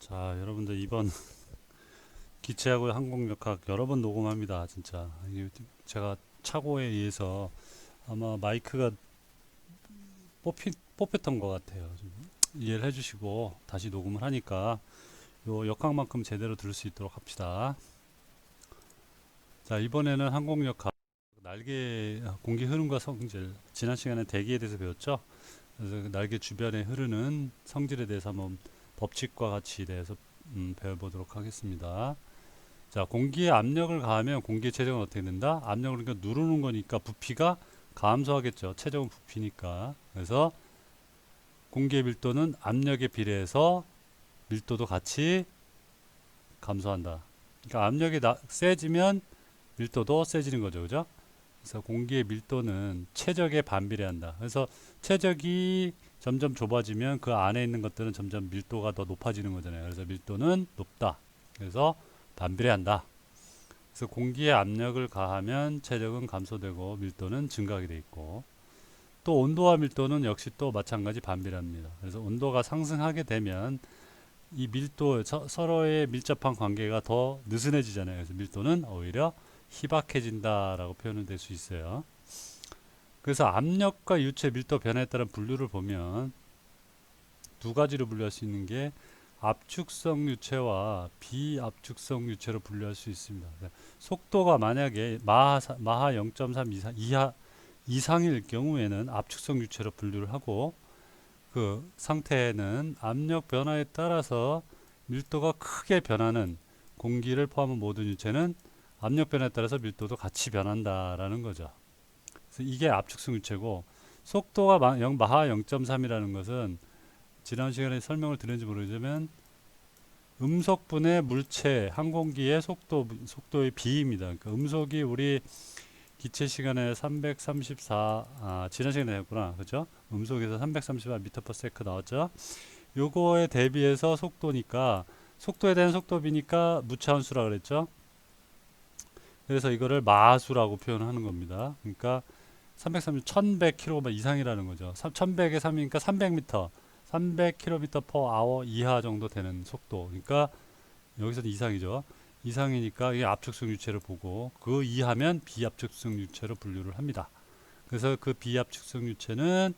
자, 여러분들 이번 기체하고 항공역학 여러 번 녹음합니다. 진짜 이게 제가 착오에 의해서 아마 마이크가 뽑혔던 것 같아요. 좀 이해를 해주시고 다시 녹음을 하니까 요 역학만큼 제대로 들을 수 있도록 합시다. 자, 이번에는 항공역학 날개 공기 흐름과 성질, 지난 시간에 대기에 대해서 배웠죠. 그래서 그 날개 주변에 흐르는 성질에 대해서 한번 법칙과 같이 대해서 배워보도록 하겠습니다. 자, 공기에 압력을 가하면 공기의 체적은 어떻게 된다? 압력을 그러니까 누르는 거니까 부피가 감소하겠죠. 체적은 부피니까. 그래서 공기의 밀도는 압력에 비례해서 밀도도 같이 감소한다. 그러니까 압력이 세지면 밀도도 세지는 거죠. 그죠? 그래서 공기의 밀도는 체적에 반비례한다. 그래서 체적이 점점 좁아지면 그 안에 있는 것들은 점점 밀도가 더 높아지는 거잖아요. 그래서 밀도는 높다. 그래서 반비례한다. 그래서 공기에 압력을 가하면 체적은 감소되고 밀도는 증가하게 돼 있고, 또 온도와 밀도는 역시 또 마찬가지 반비례합니다. 그래서 온도가 상승하게 되면 이 밀도 서로의 밀접한 관계가 더 느슨해지잖아요. 그래서 밀도는 오히려 희박해진다라고 표현은 될 수 있어요. 그래서 압력과 유체 밀도 변화에 따른 분류를 보면 두 가지로 분류할 수 있는 게 압축성 유체와 비압축성 유체로 분류할 수 있습니다. 속도가 만약에 마하 0.3 이상일 경우에는 압축성 유체로 분류를 하고, 그 상태에는 압력 변화에 따라서 밀도가 크게 변하는 공기를 포함한 모든 유체는 압력 변화에 따라서 밀도도 같이 변한다라는 거죠. 그래서 이게 압축성 유체고, 속도가 마하 0.3이라는 것은 지난 시간에 설명을 드렸는지 모르지만 음속분의 물체 항공기의 속도의 비입니다. 그러니까 음속이 우리 기체 시간에 334 지난 시간에 했구나. 그죠? 음속에서 334 미터 퍼 세크 나왔죠? 요거에 대비해서 속도니까 속도에 대한 속도비니까 무차함수라 그랬죠? 그래서 이거를 마수라고 표현하는 겁니다. 그러니까 330 1100km 이상이라는 거죠. 1100에 3이니까 300m 300km per hour 이하 정도 되는 속도. 그러니까 여기서는 이상이죠. 이상이니까 이게 압축성 유체를 보고 그 이하면 비압축성 유체로 분류를 합니다. 그래서 그 비압축성 유체는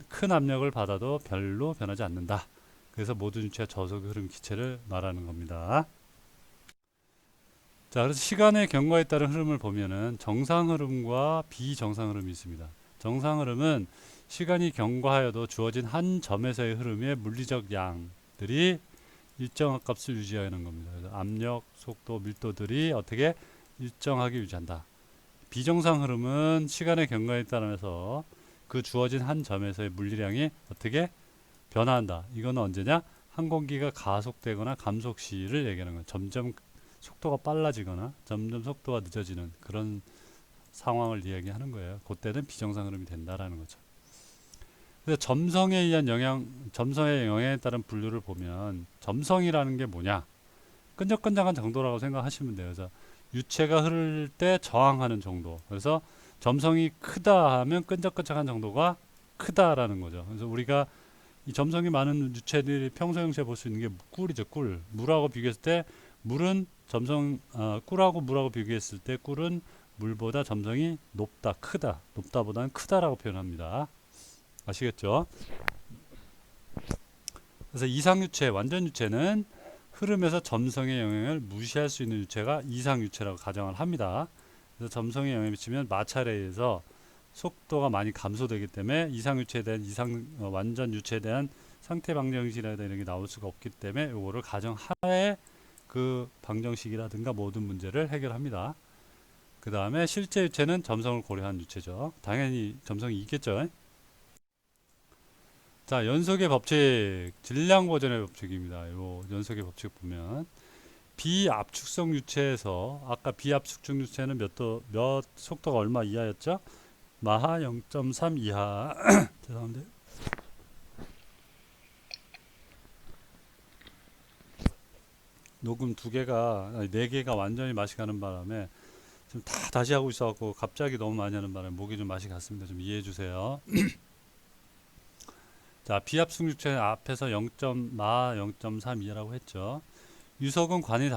큰 압력을 받아도 별로 변하지 않는다. 그래서 모든 유체가 저속 흐름 기체를 말하는 겁니다. 자, 그래서 시간의 경과에 따른 흐름을 보면은 정상 흐름과 비정상 흐름이 있습니다. 정상 흐름은 시간이 경과하여도 주어진 한 점에서의 흐름의 물리적 양들이 일정한 값을 유지하는 겁니다. 그래서 압력, 속도, 밀도들이 어떻게 일정하게 유지한다. 비정상 흐름은 시간의 경과에 따라서 그 주어진 한 점에서의 물리량이 어떻게 변화한다. 이거는 언제냐? 항공기가 가속되거나 감속 시를 얘기하는 거예요. 점점 속도가 빨라지거나 점점 속도가 늦어지는 그런 상황을 이야기하는 거예요. 그때는 비정상 흐름이 된다라는 거죠. 그래서 점성의 영향에 따른 분류를 보면 점성이라는 게 뭐냐? 끈적끈적한 정도라고 생각하시면 돼요. 그래서 유체가 흐를 때 저항하는 정도. 그래서 점성이 크다 하면 끈적끈적한 정도가 크다라는 거죠. 그래서 우리가 이 점성이 많은 유체들이 평소 형체에 볼 수 있는 게 꿀이죠. 꿀. 물하고 비교했을 때 물은 꿀하고 물하고 비교했을 때 꿀은 물보다 점성이 높다, 크다. 높다보다는 크다라고 표현합니다. 아시겠죠? 그래서 이상유체, 완전유체는 흐름에서 점성의 영향을 무시할 수 있는 유체가 이상유체라고 가정을 합니다. 그래서 점성의 영향을 미치면 마찰에 의해서 속도가 많이 감소되기 때문에 이상유체에 대한 완전유체에 대한 상태 방정식이라든가 이런 게 나올 수가 없기 때문에 이거를 가정하에 그 방정식이라든가 모든 문제를 해결합니다. 그 다음에 실제 유체는 점성을 고려한 유체죠. 당연히 점성이 있겠죠. 자, 연속의 법칙, 질량 보존의 법칙입니다. 요 연속의 법칙 보면 비압축성 유체에서 아까 비압축성 유체는 몇 속도가 얼마 이하였죠? 마하 0.3 이하. 죄송한데. 녹음 두 개가 아니, 네 개가 완전히 맛이 가는 바람에 지금 다 다시 하고 있어갖고 갑자기 너무 많이 하는 바람에 목이 좀 맛이 갔습니다. 좀 이해해 주세요. 자, 비합승 유체 앞에서 0.32라고 했죠. 유석은 관이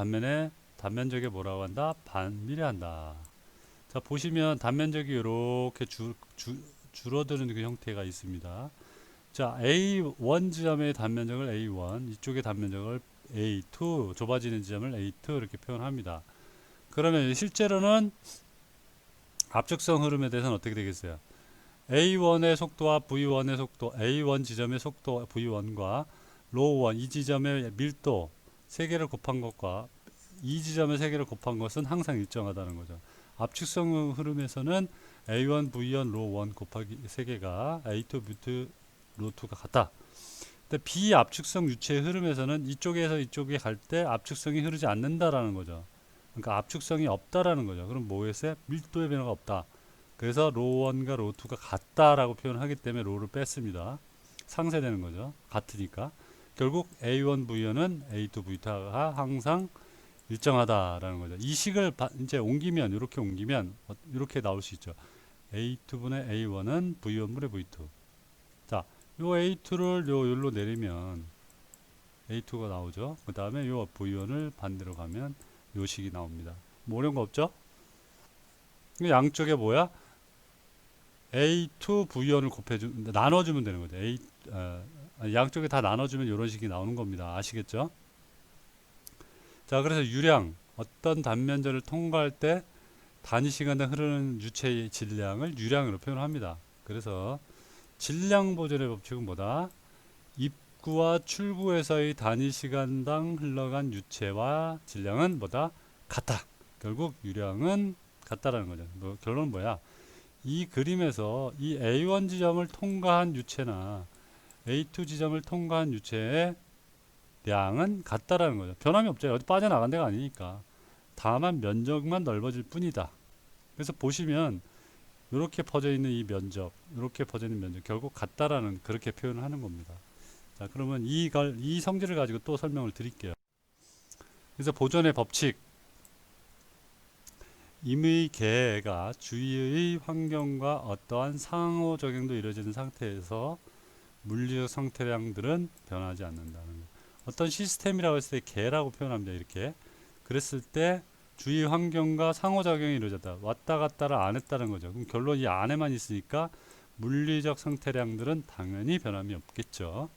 단면적에 뭐라고 한다? 반비례한다. 자, 보시면 단면적이 이렇게 줄어드는 그 형태가 있습니다. 자, A1 지점의 단면적을 A1, 이쪽의 단면적을 A2, 좁아지는 지점을 A2 이렇게 표현합니다. 그러면 실제로는 압축성 흐름에 대해서는 어떻게 되겠어요? A1의 속도와 V1의 속도, A1 지점의 속도 V1과 로우1 이 지점의 밀도 3개를 곱한 것과 이 지점의 3개를 곱한 것은 항상 일정하다는 거죠. 압축성 흐름에서는 A1, V1, 로우1 곱하기 3개가 A2, V2, 로우2가 같다. 근데 비압축성 유체의 흐름에서는 이쪽에서 이쪽에 갈 때 압축성이 흐르지 않는다라는 거죠. 그러니까 압축성이 없다라는 거죠. 그럼 뭐겠어요? 밀도의 변화가 없다. 그래서 로1과 로2가 같다라고 표현하기 때문에 로를 뺐습니다. 상쇄되는 거죠. 같으니까. 결국 A1, V1은 A2, V2가 항상 일정하다라는 거죠. 이 식을 이제 옮기면 이렇게 옮기면 이렇게 나올 수 있죠. A2분의 A1은 V1분의 V2. 자, 요 A2를 요로 내리면 A2가 나오죠. 그 다음에 요 V1을 반대로 가면 요 식이 나옵니다. 뭐 어려운 거 없죠? 양쪽에 뭐야? A2 V1을 나눠주면 되는 거죠. 양쪽에 다 나눠주면 이런 식이 나오는 겁니다. 아시겠죠? 자, 그래서 유량, 어떤 단면적을 통과할 때 단위 시간당 흐르는 유체의 질량을 유량으로 표현합니다. 그래서 질량 보존의 법칙은 뭐다? 입구와 출구에서의 단위 시간당 흘러간 유체와 질량은 뭐다? 같다. 결국 유량은 같다라는 거죠. 결론은 뭐야? 이 그림에서 이 A1 지점을 통과한 유체나 A2 지점을 통과한 유체의 양은 같다라는 거죠. 변함이 없죠. 어디 빠져나간 데가 아니니까. 다만 면적만 넓어질 뿐이다. 그래서 보시면 이렇게 퍼져 있는 이 면적, 이렇게 퍼져 있는 면적 결국 같다라는 그렇게 표현을 하는 겁니다. 자, 그러면 이 성질을 가지고 또 설명을 드릴게요. 그래서 보존의 법칙, 임의 계가 주위의 환경과 어떠한 상호작용도 이루어지는 상태에서 물리적 상태량들은 변하지 않는다는 거예요. 어떤 시스템이라고 했을 때 계라고 표현합니다. 이렇게 그랬을 때 주위 환경과 상호작용이 이루어졌다. 왔다 갔다를 안 했다는 거죠. 그럼 결론 이 안에만 있으니까 물리적 상태량들은 당연히 변함이 없겠죠.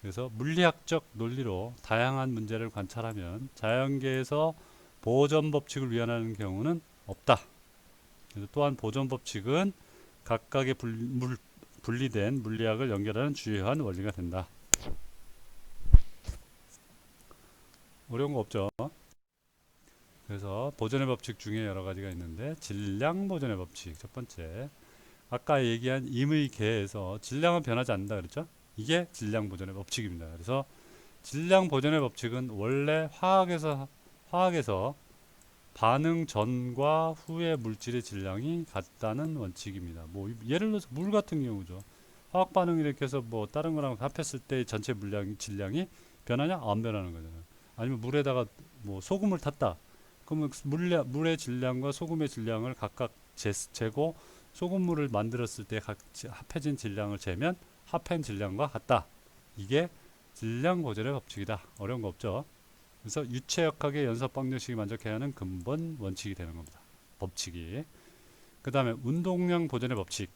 그래서 물리학적 논리로 다양한 문제를 관찰하면 자연계에서 보존 법칙을 위반하는 경우는 없다. 그래서 또한 보존 법칙은 각각의 분리된 물리학을 연결하는 주요한 원리가 된다. 어려운 거 없죠? 그래서 보존의 법칙 중에 여러 가지가 있는데 질량 보존의 법칙 첫 번째, 아까 얘기한 임의 계에서 질량은 변하지 않는다 그랬죠? 이게 질량 보존의 법칙입니다. 그래서 질량 보존의 법칙은 원래 화학에서 반응 전과 후의 물질의 질량이 같다는 원칙입니다. 뭐 예를 들어서 물 같은 경우죠. 화학 반응이 이렇게 해서 뭐 다른 거랑 합했을 때 전체 질량이 변하냐? 안 변하는 거잖아요. 아니면 물에다가 뭐 소금을 탔다. 그러면 물의 질량과 소금의 질량을 각각 재고 소금물을 만들었을 때 각 합해진 질량을 재면 합한 질량과 같다. 이게 질량 보존의 법칙이다. 어려운 거 없죠? 그래서 유체역학의 연속 방정식이 만족해야 하는 근본 원칙이 되는 겁니다. 법칙이. 그 다음에 운동량 보존의 법칙.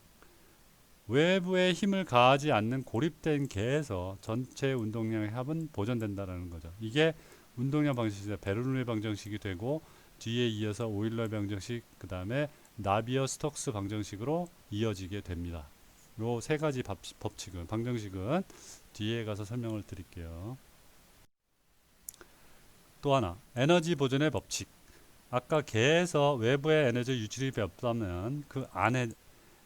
외부에 힘을 가하지 않는 고립된 계에서 전체 운동량의 합은 보존된다는 거죠. 이게 운동량 방정식이 베르누이 방정식이 되고 뒤에 이어서 오일러 방정식, 그 다음에 나비어 스톡스 방정식으로 이어지게 됩니다. 요 세 가지 법칙은 방정식은 뒤에 가서 설명을 드릴게요. 또 하나, 에너지 보존의 법칙. 아까 계에서 외부의 에너지 유출이 없다면 그 안에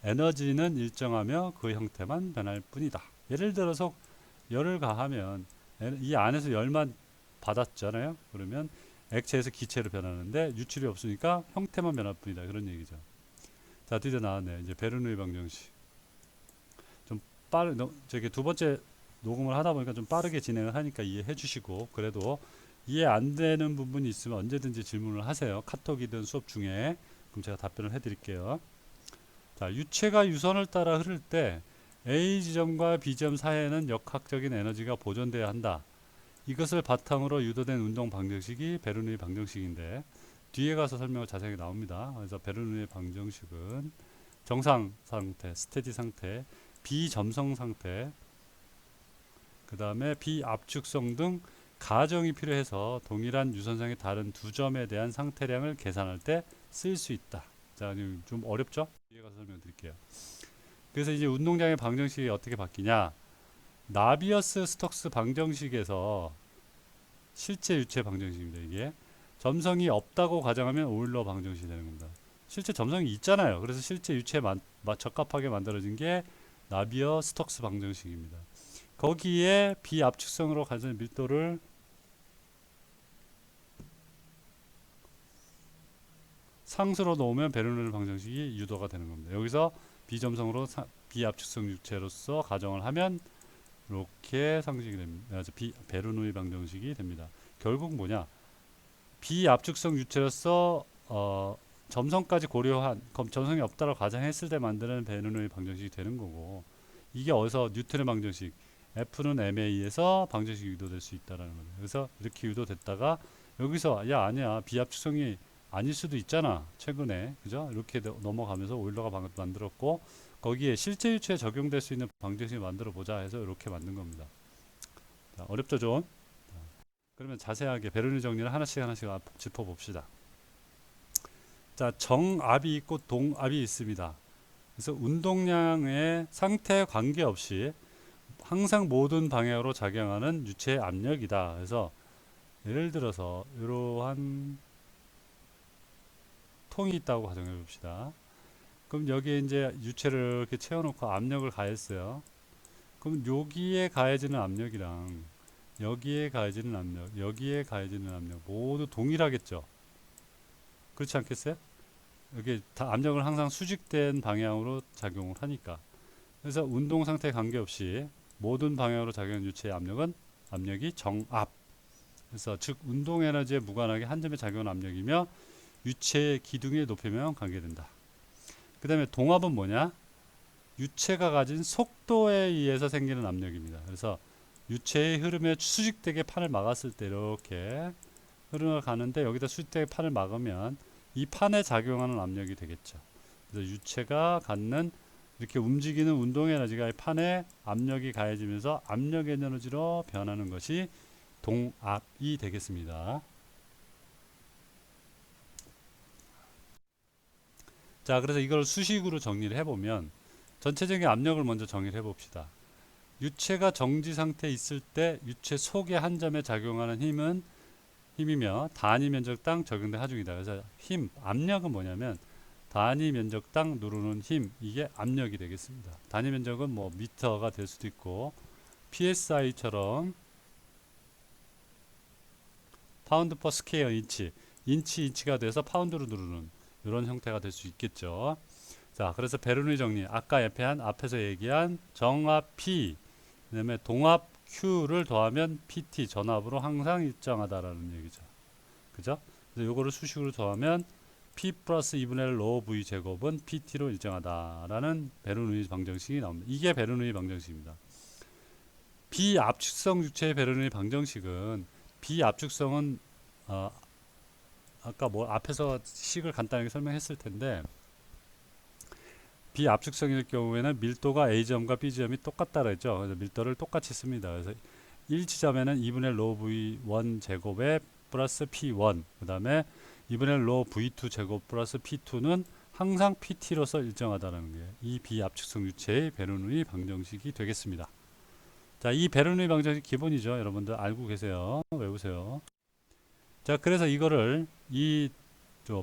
에너지는 일정하며 그 형태만 변할 뿐이다. 예를 들어서 열을 가하면 이 안에서 열만 받았잖아요. 그러면 액체에서 기체로 변하는데 유출이 없으니까 형태만 변할 뿐이다. 그런 얘기죠. 자, 드디어 나왔네요. 이제 베르누이 방정식. 좀 저기 두 번째 녹음을 하다 보니까 좀 빠르게 진행을 하니까 이해해 주시고, 그래도 이해 안 되는 부분이 있으면 언제든지 질문을 하세요. 카톡이든 수업 중에. 그럼 제가 답변을 해 드릴게요. 자, 유체가 유선을 따라 흐를 때 A 지점과 B 지점 사이에는 역학적인 에너지가 보존되어야 한다. 이것을 바탕으로 유도된 운동 방정식이 베르누이 방정식인데 뒤에 가서 설명을 자세하게 나옵니다. 그래서 베르누이 방정식은 정상 상태, 스테디 상태, 비점성 상태, 그 다음에 비압축성 등 가정이 필요해서 동일한 유선상의 다른 두 점에 대한 상태량을 계산할 때 쓸 수 있다. 자, 좀 어렵죠? 뒤에 가서 설명드릴게요. 그래서 이제 운동량의 방정식이 어떻게 바뀌냐? 나비어스 스톡스 방정식에서 실제 유체 방정식입니다. 이게 점성이 없다고 가정하면 오일러 방정식이 되는 겁니다. 실제 점성이 있잖아요. 그래서 실제 유체에 적합하게 만들어진 게 나비어 스톡스 방정식입니다. 거기에 비압축성으로 가진 밀도를 상수로 놓으면 베르누이 방정식이 유도가 되는 겁니다. 여기서 비점성으로 비압축성 유체로서 가정을 하면 이렇게 상식이 됩니다. 베르누이 방정식이 됩니다. 결국 뭐냐? 비압축성 유체로서 점성까지 고려한 점성이 없다고 가정했을 때 만드는 베르누이 방정식이 되는 거고, 이게 어디서 뉴턴의 방정식 F는 MA에서 방정식이 유도될 수 있다라는 거예요. 그래서 이렇게 유도됐다가 여기서 야 아니야 비압축성이 아닐 수도 있잖아 최근에 그죠? 이렇게 넘어가면서 오일러가 만들었고 거기에 실제 유체에 적용될 수 있는 방정식을 만들어 보자 해서 이렇게 만든 겁니다. 자, 어렵죠 좀? 자, 그러면 자세하게 베르누이 정리를 하나씩 짚어봅시다. 자, 정압이 있고 동압이 있습니다. 그래서 운동량의 상태에 관계없이 항상 모든 방향으로 작용하는 유체의 압력이다. 그래서 예를 들어서 이러한 통이 있다고 가정해 봅시다. 그럼 여기에 이제 유체를 이렇게 채워놓고 압력을 가했어요. 그럼 여기에 가해지는 압력이랑 여기에 가해지는 압력, 여기에 가해지는 압력 모두 동일하겠죠. 그렇지 않겠어요? 여기 다 압력을 항상 수직된 방향으로 작용을 하니까. 그래서 운동 상태에 관계없이 모든 방향으로 작용하는 유체의 압력이 정압. 그래서 즉 운동 에너지에 무관하게 한 점에 작용하는 압력이며 유체의 기둥의 높이면 관계된다. 그 다음에 동압은 뭐냐? 유체가 가진 속도에 의해서 생기는 압력입니다. 그래서 유체의 흐름에 수직되게 판을 막았을 때 이렇게 흐름을 가는데 여기다 수직되게 판을 막으면 이 판에 작용하는 압력이 되겠죠. 그래서 유체가 갖는 이렇게 움직이는 운동 에너지가 이 판에 압력이 가해지면서 압력 에너지로 변하는 것이 동압이 되겠습니다. 자, 그래서 이걸 수식으로 정리를 해보면 전체적인 압력을 먼저 정리를 해봅시다. 유체가 정지 상태에 있을 때 유체 속의 한 점에 작용하는 힘이며 단위 면적당 적용된 하중이다. 그래서 압력은 뭐냐면 단위 면적당 누르는 힘, 이게 압력이 되겠습니다. 단위 면적은 뭐 미터가 될 수도 있고 PSI처럼 파운드 퍼 스퀘어 인치가 돼서 파운드로 누르는 이런 형태가 될 수 있겠죠. 자, 그래서 베르누이 정리, 아까 앞에서 얘기한 정압 P, 그 다음에 동압 Q를 더하면 PT, 전압으로 항상 일정하다라는 얘기죠. 그죠? 그래서 요거를 수식으로 더하면 P 플러스 2분의 1 로 V 제곱은 PT로 일정하다라는 베르누이 방정식이 나옵니다. 이게 베르누이 방정식입니다. 비압축성 유체의 베르누이 방정식은 비압축성은 아까 앞에서 식을 간단하게 설명했을 텐데 비압축성일 경우에는 밀도가 A점과 B점이 똑같다고 했죠. 그래서 밀도를 똑같이 씁니다. 그래서 1지점에는 2분의 로 V1 제곱에 플러스 P1 그 다음에 2분의 로 V2 제곱 플러스 P2는 항상 PT로서 일정하다는 게 이 비압축성 유체의 베르누이 방정식이 되겠습니다. 자, 이 베르누이 방정식 기본이죠. 여러분들 알고 계세요. 외우세요. 자, 그래서 이거를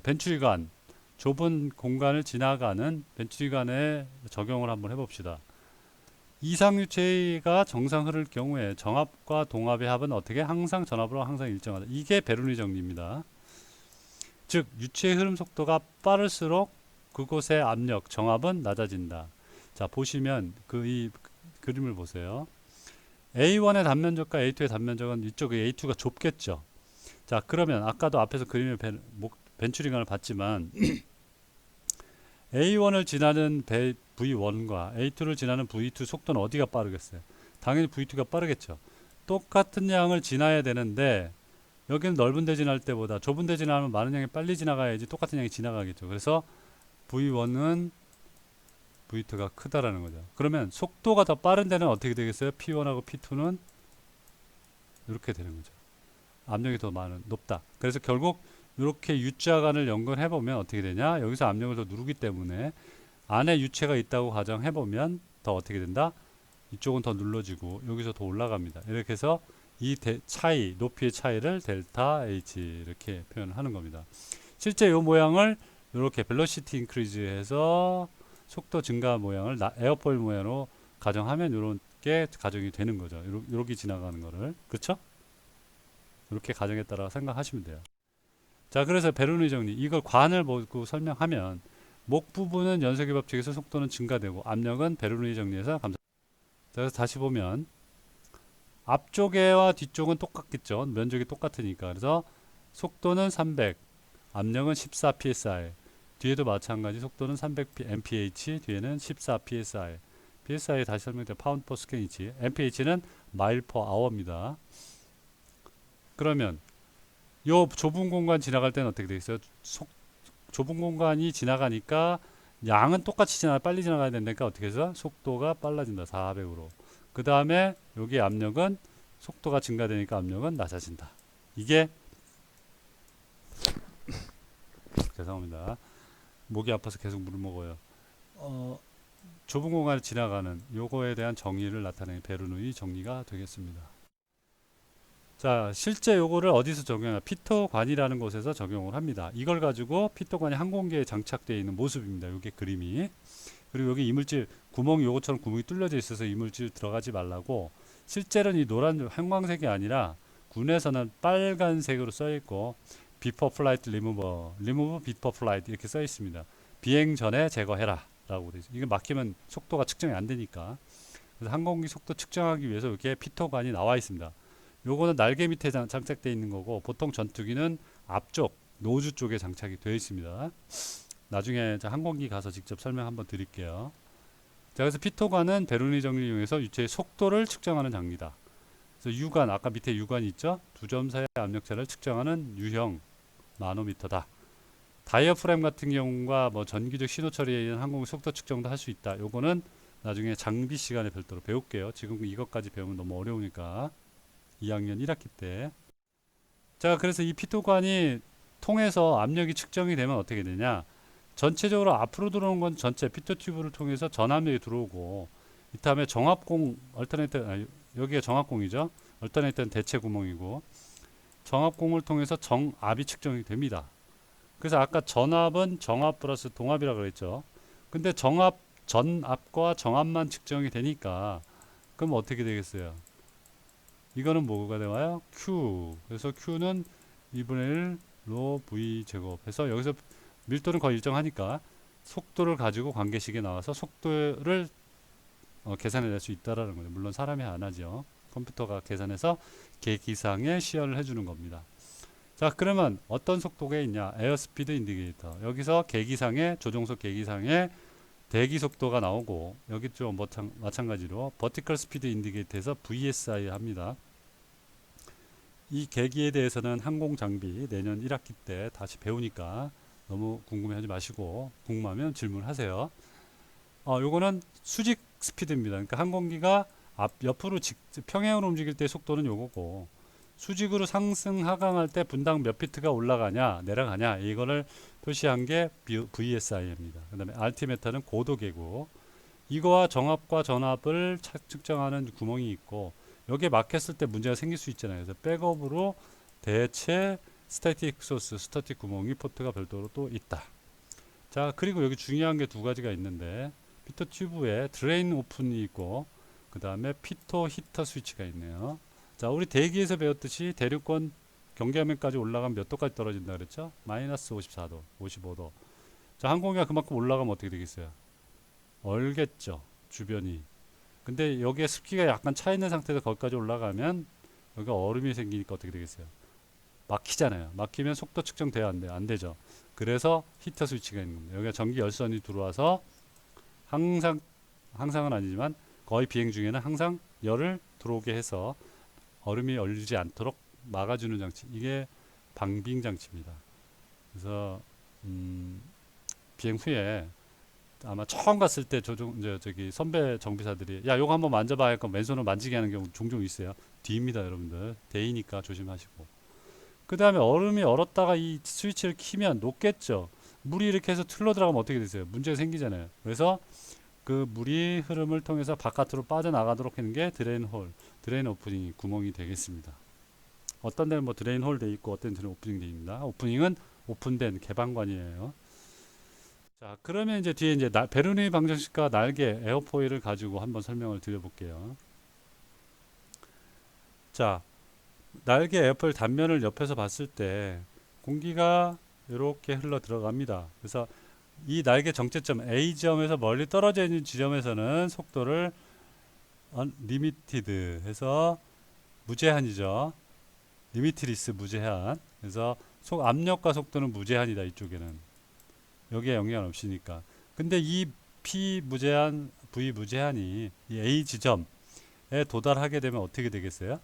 벤츄리관 좁은 공간을 지나가는 벤츄리관에 적용을 한번 해봅시다. 이상유체가 정상 흐를 경우에 정압과 동압의 합은 어떻게? 항상 전압으로 항상 일정하다. 이게 베르누이 정리입니다. 즉 유체의 흐름 속도가 빠를수록 그곳의 압력, 정압은 낮아진다. 자, 보시면 이 그림을 보세요. A1의 단면적과 A2의 단면적은 이쪽 A2가 좁겠죠. 자, 그러면 아까도 앞에서 그림의 벤츄리관을 봤지만 A1을 지나는 V1과 A2를 지나는 V2 속도는 어디가 빠르겠어요? 당연히 V2가 빠르겠죠. 똑같은 양을 지나야 되는데 여기는 넓은 데 지날 때보다 좁은 데 지나면 많은 양이 빨리 지나가야지 똑같은 양이 지나가겠죠. 그래서 V1은 V2가 크다라는 거죠. 그러면 속도가 더 빠른 데는 어떻게 되겠어요? P1하고 P2는 이렇게 되는 거죠. 압력이 더 높다. 그래서 결국 이렇게 U자간을 연결해 보면 어떻게 되냐? 여기서 압력을 더 누르기 때문에 안에 유체가 있다고 가정해 보면 더 어떻게 된다? 이쪽은 더 눌러지고 여기서 더 올라갑니다. 이렇게 해서 이 차이, 높이의 차이를 델타 H 이렇게 표현을 하는 겁니다. 실제 이 모양을 이렇게 벨로시티 인크리즈해서 속도 증가 모양을 에어포일 모양으로 가정하면 이렇게 가정이 되는 거죠. 이렇게 지나가는 거를. 그렇죠? 이렇게 가정에 따라 생각하시면 돼요. 자, 그래서 베르누이 정리. 이걸 관을 보고 설명하면 목 부분은 연쇄기 법칙에서 속도는 증가되고 압력은 베르누이 정리에서 감소. 자, 그래서 다시 보면 앞쪽에와 뒤쪽은 똑같겠죠. 면적이 똑같으니까. 그래서 속도는 300, 압력은 14 psi. 뒤에도 마찬가지 속도는 300 mph, 뒤에는 14 psi. psi 다시 설명드려 파운드 퍼 스퀘어 인치. mph는 마일 퍼 아워입니다. 그러면 요 좁은 공간 지나갈 때는 어떻게 되겠어요? 좁은 공간이 지나가니까 양은 똑같이 빨리 지나가야 된다니까 어떻게 해서 속도가 빨라진다. 400으로. 그 다음에 여기 압력은 속도가 증가되니까 압력은 낮아진다. 이게 죄송합니다. 목이 아파서 계속 물을 먹어요. 좁은 공간을 지나가는 요거에 대한 정의를 나타내는 베르누이 정리가 되겠습니다. 자, 실제 요거를 어디서 적용하냐? 피터관이라는 곳에서 적용을 합니다. 이걸 가지고 피터관이 항공기에 장착되어 있는 모습입니다. 요게 그림이. 그리고 여기 이물질 구멍이 요것처럼 구멍이 뚫려져 있어서 이물질 들어가지 말라고 실제로는 이 노란 형광색이 아니라 군에서는 빨간색으로 써 있고 before flight remove before flight 이렇게 써 있습니다. 비행 전에 제거해라 라고 되어 있어요. 이게 막히면 속도가 측정이 안 되니까. 그래서 항공기 속도 측정하기 위해서 이렇게 피터관이 나와 있습니다. 요거는 날개 밑에 장착되어 있는 거고 보통 전투기는 앞쪽 노즈 쪽에 장착이 되어 있습니다. 나중에 항공기 가서 직접 설명 한번 드릴게요. 자, 그래서 피터관은 베르누이 정리를 이용해서 유체의 속도를 측정하는 장비다. 그래서 유관, 아까 밑에 유관이 있죠? 두 점 사이의 압력차를 측정하는 유형 마노미터다. 다이어프램 같은 경우가 뭐 전기적 신호 처리에 의한 항공 속도 측정도 할 수 있다. 요거는 나중에 장비 시간에 별도로 배울게요. 지금 이것까지 배우면 너무 어려우니까 2학년 1학기 때. 자, 그래서 이 피터관이 통해서 압력이 측정이 되면 어떻게 되냐? 전체적으로 앞으로 들어오는 건 전체 피터 튜브를 통해서 전압력이 들어오고 이 다음에 정압공 여기가 정압공이죠. 얼터네이터는 대체 구멍이고 정압공을 통해서 정압이 측정이 됩니다. 그래서 아까 전압은 정압 플러스 동압이라고 그랬죠. 근데 전압과 정압만 측정이 되니까 그럼 어떻게 되겠어요? 이거는 뭐가 나와요? Q. 그래서 Q는 2분의 1로 V 제곱해서 여기서 밀도는 거의 일정하니까 속도를 가지고 관계식에 나와서 속도를 계산해낼 수 있다라는 거죠. 물론 사람이 안 하죠. 컴퓨터가 계산해서 계기상에 시연을 해주는 겁니다. 자, 그러면 어떤 속도가 있냐? 에어스피드 인디케이터. 여기서 계기상에 조종석 계기상에 대기 속도가 나오고 여기 좀 마찬가지로 버티컬 스피드 인디케이터에서 VSI 합니다. 이 계기에 대해서는 항공 장비 내년 1학기 때 다시 배우니까 너무 궁금해하지 마시고 궁금하면 질문하세요. 요거는 수직 스피드입니다. 그러니까 항공기가 옆으로 평행으로 움직일 때 속도는 요거고 수직으로 상승 하강할 때 분당 몇 피트가 올라가냐 내려가냐 이거를 표시한 게 VSI입니다. 그 다음에 알티메터는 고도계고 이거와 정압과 전압을 측정하는 구멍이 있고 여기에 막혔을 때 문제가 생길 수 있잖아요. 그래서 백업으로 대체 스태틱 소스, 스태틱 구멍이 포트가 별도로 또 있다. 자, 그리고 여기 중요한 게 두 가지가 있는데 피터 튜브에 드레인 오픈이 있고 그 다음에 피터 히터 스위치가 있네요. 자, 우리 대기에서 배웠듯이 대륙권 경계화면까지 올라가면 몇 도까지 떨어진다 그랬죠? 마이너스 54도, 55도. 자, 항공기가 그만큼 올라가면 어떻게 되겠어요? 얼겠죠, 주변이. 근데 여기에 습기가 약간 차 있는 상태에서 거기까지 올라가면 여기가 얼음이 생기니까 어떻게 되겠어요? 막히잖아요. 막히면 속도 측정돼야 안 되죠. 그래서 히터 스위치가 있는 겁니다. 여기가 전기 열선이 들어와서 항상은 아니지만 거의 비행 중에는 항상 열을 들어오게 해서 얼음이 얼리지 않도록 막아주는 장치, 이게 방빙 장치입니다. 그래서 비행 후에 아마 처음 갔을 때 저기 선배 정비사들이 야 요거 한번 만져봐 하니까 왼손을 만지게 하는 경우 종종 있어요. 뒤입니다 여러분들. 대이니까 조심하시고. 그 다음에 얼음이 얼었다가 이 스위치를 키면 녹겠죠. 물이 이렇게 해서 틀러 들어가면 어떻게 되세요? 문제가 생기잖아요. 그래서 그 물이 흐름을 통해서 바깥으로 빠져나가도록 하는 게 드레인 오프닝 구멍이 되겠습니다. 어떤 데는 뭐 드레인 홀 돼 있고 어떤 데는 오프닝 돼 있습니다. 오프닝은 오픈된 개방관이에요. 자, 그러면 이제 뒤에 이제 베르누이 방정식과 날개 에어포일을 가지고 한번 설명을 드려볼게요. 자, 날개 에어포일 단면을 옆에서 봤을 때 공기가 이렇게 흘러 들어갑니다. 그래서 이 날개 정체점 A 지점에서 멀리 떨어져 있는 지점에서는 속도를 unlimited 해서 무제한이죠. 리미트리스 무제한. 그래서 압력과 속도는 무제한이다 이쪽에는. 여기에 영향 없으니까. 근데 이 P 무제한, V 무제한이 이 A 지점에 도달하게 되면 어떻게 되겠어요?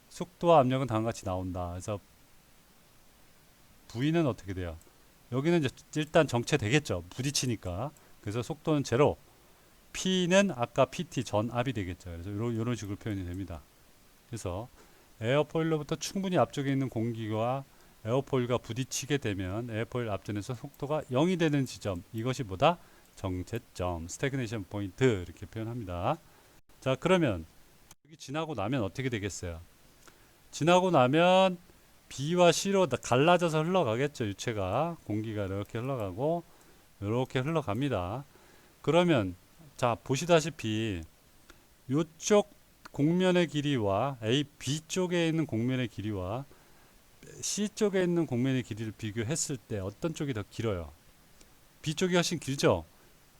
속도와 압력은 다음과 같이 나온다. 그래서 V는 어떻게 돼요? 여기는 이제 일단 정체되겠죠. 부딪히니까. 그래서 속도는 제로. P는 아까 PT 전압이 되겠죠. 그래서 이런 식으로 표현이 됩니다. 그래서 에어포일로부터 충분히 앞쪽에 있는 공기와 에어포일과 부딪히게 되면 에어포일 앞전에서 속도가 0이 되는 지점, 이것이 뭐다? 정체점, 스태그네이션 포인트 이렇게 표현합니다. 자, 그러면 여기 지나고 나면 어떻게 되겠어요? 지나고 나면 B와 C로 갈라져서 흘러가겠죠. 유체가 공기가 이렇게 흘러가고 이렇게 흘러갑니다. 그러면 자, 보시다시피 이쪽 공면의 길이와 B 쪽에 있는 공면의 길이와 C 쪽에 있는 공면의 길이를 비교했을 때 어떤 쪽이 더 길어요? B 쪽이 훨씬 길죠?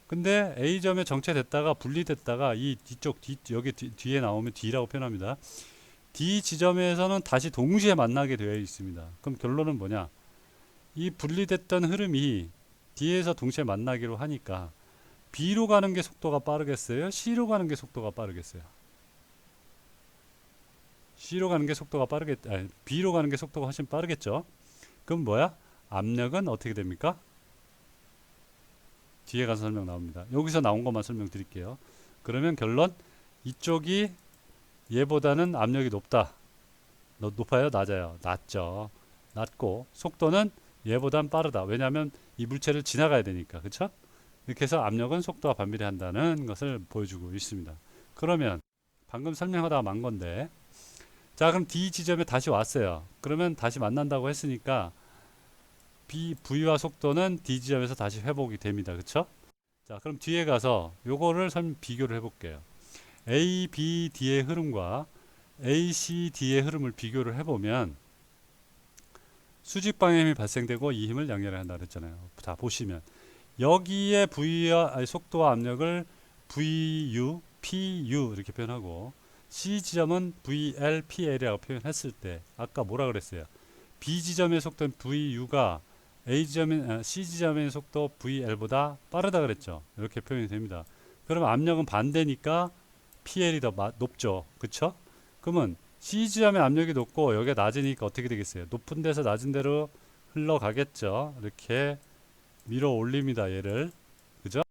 근데 A점에 정체됐다가 분리됐다가 이 뒤쪽 여기 뒤에 나오면 D라고 표현합니다. D 지점에서는 다시 동시에 만나게 되어 있습니다. 그럼 결론은 뭐냐? 이 분리됐던 흐름이 D에서 동시에 만나기로 하니까 B로 가는 게 속도가 빠르겠어요? C로 가는 게 속도가 빠르겠어요? C로 가는 게 속도가 B로 가는 게 속도가 훨씬 빠르겠죠? 그럼 뭐야? 압력은 어떻게 됩니까? 뒤에 가서 설명 나옵니다. 여기서 나온 것만 설명드릴게요. 그러면 결론, 이쪽이 얘보다는 압력이 높다. 높아요? 낮아요? 낮죠. 낮고 속도는 얘보단 빠르다. 왜냐하면 이 물체를 지나가야 되니까. 그렇죠? 이렇게 해서 압력은 속도와 반비례한다는 것을 보여주고 있습니다. 그러면 방금 설명하다가 만 건데, 자, 그럼 D 지점에 다시 왔어요. 그러면 다시 만난다고 했으니까 V와 속도는 D 지점에서 다시 회복이 됩니다. 그쵸? 자, 그럼 뒤에 가서 요거를 비교를 해볼게요. A, B, D의 흐름과 A, C, D의 흐름을 비교를 해보면 수직 방향 힘이 발생되고 이 힘을 양렬해야 한다 그랬잖아요. 자, 보시면 여기에 V와 속도와 압력을 VU, PU 이렇게 표현하고 C 지점은 VL, PL이라고 표현했을 때 아까 뭐라 그랬어요? B 지점의 속도는 VU가 C 지점의 속도 VL보다 빠르다 그랬죠. 이렇게 표현이 됩니다. 그러면 압력은 반대니까 PL이 더 높죠. 그쵸? 그러면 C 지점의 압력이 높고 여기가 낮으니까 어떻게 되겠어요? 높은 데서 낮은 데로 흘러가겠죠. 이렇게 밀어 올립니다. 얘를. 그죠?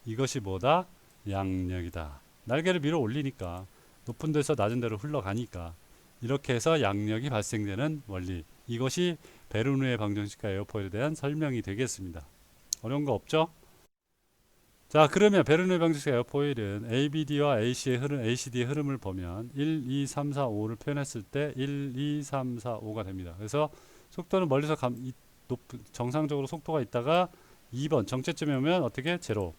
이것이 뭐다? 양력이다. 날개를 밀어 올리니까 높은 데서 낮은 데로 흘러가니까 이렇게 해서 양력이 발생되는 원리, 이것이 베르누이의 방정식과 에어포일에 대한 설명이 되겠습니다. 어려운 거 없죠? 자, 그러면 베르누이 방정식 에어포일은 ABD와 ACD의 흐름을 보면 1, 2, 3, 4, 5를 표현했을 때 1, 2, 3, 4, 5가 됩니다. 그래서 속도는 멀리서 정상적으로 속도가 있다가 2번 정체점에 오면 어떻게? 제로.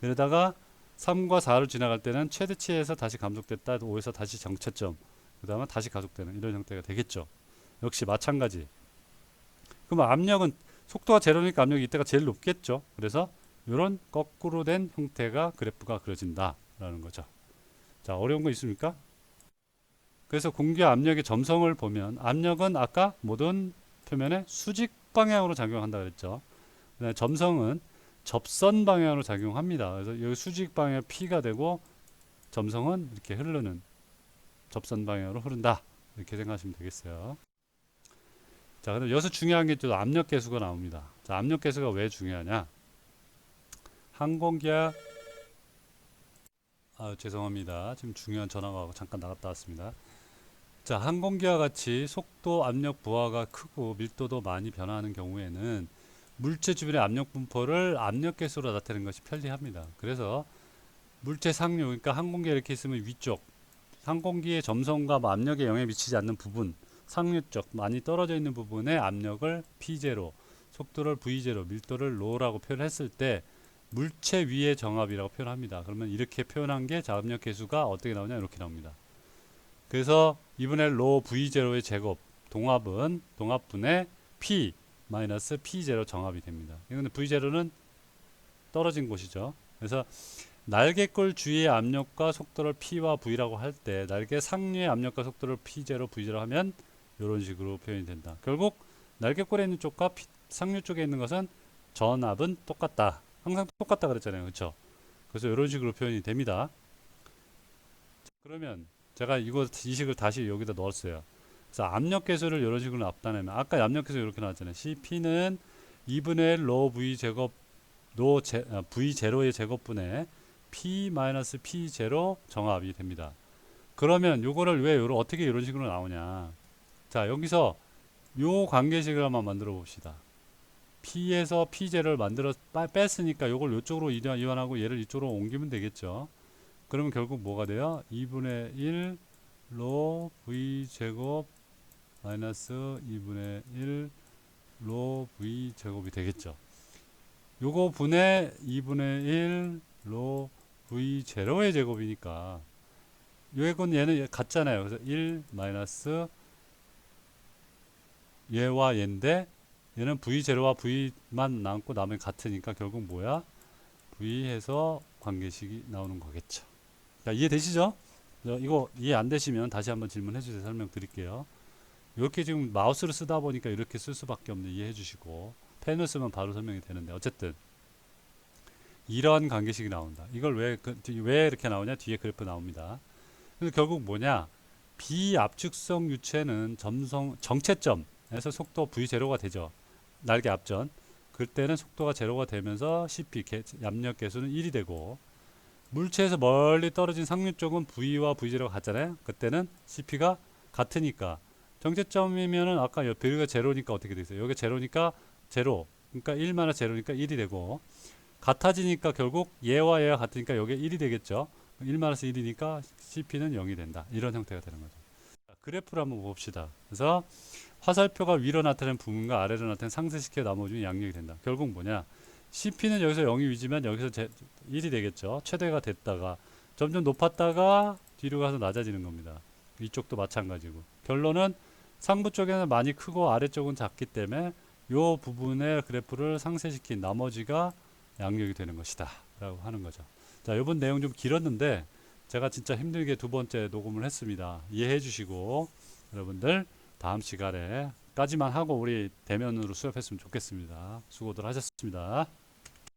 그러다가 3과 4를 지나갈 때는 최대치에서 다시 감속됐다. 5에서 다시 정체점. 그 다음에 다시 가속되는 이런 형태가 되겠죠. 역시 마찬가지. 그럼 압력은 속도가 제로니까 압력이 이때가 제일 높겠죠. 그래서 이런 거꾸로 된 형태가 그래프가 그려진다라는 거죠. 자, 어려운 거 있습니까? 그래서 공기와 압력의 점성을 보면 압력은 아까 모든 표면에 수직 방향으로 작용한다 그랬죠. 점성은 접선 방향으로 작용합니다. 그래서 여기 수직 방향 P가 되고 점성은 이렇게 흐르는 접선 방향으로 흐른다. 이렇게 생각하시면 되겠어요. 자, 그럼 여기서 중요한 게 또 압력 계수가 나옵니다. 자, 압력 계수가 왜 중요하냐? 항공기와 죄송합니다. 지금 중요한 전화가 와서 잠깐 나갔다 왔습니다. 자, 항공기와 같이 속도, 압력 부하가 크고 밀도도 많이 변화하는 경우에는 물체 주변의 압력 분포를 압력 계수로 나타내는 것이 편리합니다. 그래서 물체 상류, 그러니까 항공기에 이렇게 있으면 위쪽, 항공기의 점성과 뭐 압력에 영향을 미치지 않는 부분, 상류 쪽 많이 떨어져 있는 부분의 압력을 P0, 속도를 V0, 밀도를 Rho라고 표현했을 때 물체 위의 정압이라고 표현합니다. 그러면 이렇게 표현한 게 자압력 계수가 어떻게 나오냐? 이렇게 나옵니다. 그래서 2분의 Rho V0의 제곱 동압은 동압분의 P 마이너스 P0 정압이 됩니다. 이건 V0는 떨어진 곳이죠. 그래서 날개꼴 주위의 압력과 속도를 P와 V라고 할 때 날개 상류의 압력과 속도를 P0, V0 하면 이런 식으로 표현이 된다. 결국 날개꼴에 있는 쪽과 상류 쪽에 있는 것은 전압은 똑같다. 항상 똑같다 그랬잖아요. 그렇죠? 그래서 이런 식으로 표현이 됩니다. 그러면 제가 이 식을 다시 여기다 넣었어요. 그래서 압력 계수를 이런 식으로 나타내면 아까 압력 계수 이렇게 나왔잖아요. CP는 2분의 1 로 V 제곱 V0의 제곱분의 P-P0 정압이 됩니다. 그러면 요거를 왜 어떻게 이런 식으로 나오냐? 자, 여기서 요 관계식을 한번 만들어 봅시다. P에서 P0를 뺐으니까 요걸 요쪽으로 이완하고 얘를 이쪽으로 옮기면 되겠죠. 그러면 결국 뭐가 돼요? 2분의 1 로 V 제곱 마이너스 2분의 1 로 V 제곱이 되겠죠. 요거 분의 2분의 1 로 V0의 제곱이니까 요건 얘는 같잖아요. 그래서 1 마이너스 얘와 얘인데 얘는 V0와 V만 남고 나머지 같으니까 결국 뭐야? V 해서 관계식이 나오는 거겠죠. 자, 이해되시죠? 이거 이해 안 되시면 다시 한번 질문해 주세요. 설명 드릴게요. 이렇게 지금 마우스를 쓰다 보니까 이렇게 쓸 수밖에 없는 이해해 주시고 펜을 쓰면 바로 설명이 되는데 어쨌든 이런 관계식이 나온다. 이걸 왜 이렇게 나오냐? 뒤에 그래프 나옵니다. 그래서 결국 뭐냐? 비압축성 유체는 정체점에서 속도 V0가 되죠. 날개 앞전. 그때는 속도가 제로가 되면서 CP 압력 계수는 1이 되고 물체에서 멀리 떨어진 상류 쪽은 V와 V0가 같잖아요. 그때는 CP가 같으니까 정체점이면은 아까 비례가 제로니까 어떻게 되겠어요? 여기 제로니까 제로. 그러니까 1 마이너스 제로니까 1이 되고 같아지니까 결국 얘와 얘가 같으니까 여기 1이 되겠죠. 1 마이너스 1이니까 CP는 0이 된다. 이런 형태가 되는 거죠. 자, 그래프를 한번 봅시다. 그래서 화살표가 위로 나타낸 부분과 아래로 나타낸 상쇄시켜 나머지는 양력이 된다. 결국 뭐냐? CP는 여기서 0이 위지만 여기서 1이 되겠죠. 최대가 됐다가 점점 높았다가 뒤로 가서 낮아지는 겁니다. 이쪽도 마찬가지고. 결론은 상부 쪽에는 많이 크고 아래쪽은 작기 때문에 이 부분의 그래프를 상쇄시킨 나머지가 양력이 되는 것이다 라고 하는 거죠. 자, 이번 내용 좀 길었는데 제가 진짜 힘들게 두 번째 녹음을 했습니다. 이해해 주시고 여러분들 다음 시간에 까지만 하고 우리 대면으로 수업했으면 좋겠습니다. 수고들 하셨습니다.